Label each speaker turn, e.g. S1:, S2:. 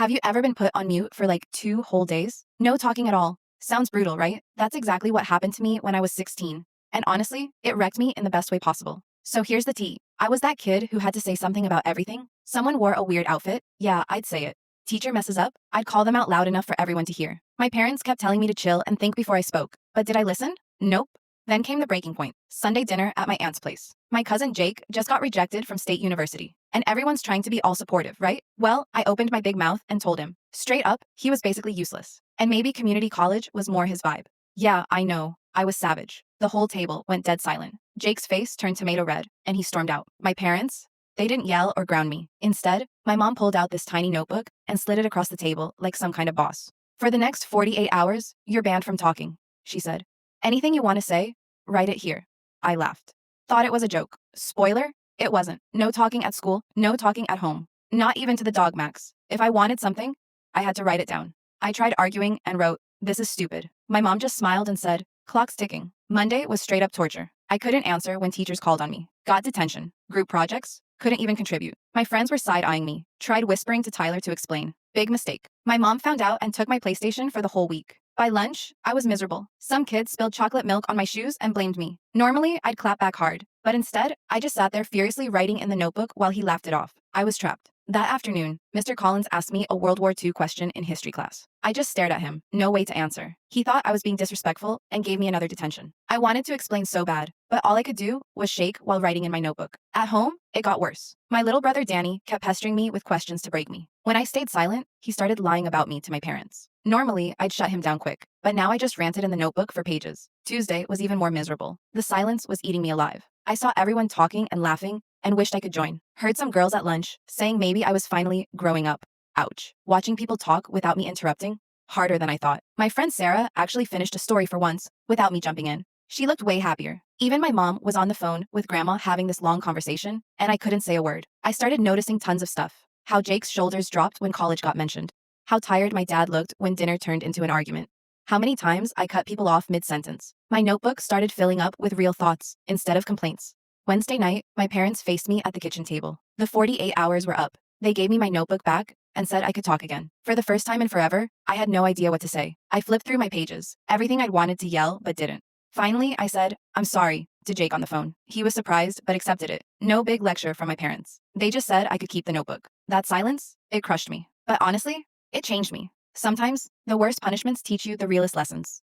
S1: Have you ever been put on mute for like 2 whole days? No talking at all. Sounds brutal, right? That's exactly what happened to me when I was 16. And honestly, it wrecked me in the best way possible. So here's the tea. I was that kid who had to say something about everything. Someone wore a weird outfit. Yeah, I'd say it. Teacher messes up. I'd call them out loud enough for everyone to hear. My parents kept telling me to chill and think before I spoke. But did I listen? Nope. Then came the breaking point. Sunday dinner at my aunt's place. My cousin Jake just got rejected from State University. And everyone's trying to be all supportive, right? Well, I opened my big mouth and told him. Straight up, he was basically useless. And maybe community college was more his vibe. Yeah, I know. I was savage. The whole table went dead silent. Jake's face turned tomato red, and he stormed out. My parents? They didn't yell or ground me. Instead, my mom pulled out this tiny notebook and slid it across the table like some kind of boss. For the next 48 hours, you're banned from talking, she said. Anything you want to say, write it here. I laughed. Thought it was a joke. Spoiler? It wasn't. No talking at school, no talking at home. Not even to the dog Max. If I wanted something, I had to write it down. I tried arguing and wrote, "This is stupid." My mom just smiled and said, "Clock's ticking." Monday was straight up torture. I couldn't answer when teachers called on me. Got detention. Group projects? Couldn't even contribute. My friends were side-eyeing me. Tried whispering to Tyler to explain. Big mistake. My mom found out and took my PlayStation for the whole week. By lunch, I was miserable. Some kid spilled chocolate milk on my shoes and blamed me. Normally, I'd clap back hard. But instead, I just sat there furiously writing in the notebook while he laughed it off. I was trapped. That afternoon, Mr. Collins asked me a World War II question in history class. I just stared at him, no way to answer. He thought I was being disrespectful and gave me another detention. I wanted to explain so bad, but all I could do was shake while writing in my notebook. At home, it got worse. My little brother Danny kept pestering me with questions to break me. When I stayed silent, he started lying about me to my parents. Normally, I'd shut him down quick, but now I just ranted in the notebook for pages. Tuesday was even more miserable. The silence was eating me alive. I saw everyone talking and laughing and wished I could join. Heard some girls at lunch saying maybe I was finally growing up. Ouch. Watching people talk without me interrupting? Harder than I thought. My friend Sarah actually finished a story for once without me jumping in. She looked way happier. Even my mom was on the phone with grandma having this long conversation, and I couldn't say a word. I started noticing tons of stuff. How Jake's shoulders dropped when college got mentioned. How tired my dad looked when dinner turned into an argument. How many times I cut people off mid-sentence. My notebook started filling up with real thoughts instead of complaints. Wednesday night, my parents faced me at the kitchen table. The 48 hours were up. They gave me my notebook back and said I could talk again. For the first time in forever, I had no idea what to say. I flipped through my pages, everything I'd wanted to yell but didn't. Finally, I said, "I'm sorry," to Jake on the phone. He was surprised but accepted it. No big lecture from my parents. They just said I could keep the notebook. That silence, it crushed me. But honestly, it changed me. Sometimes, the worst punishments teach you the realest lessons.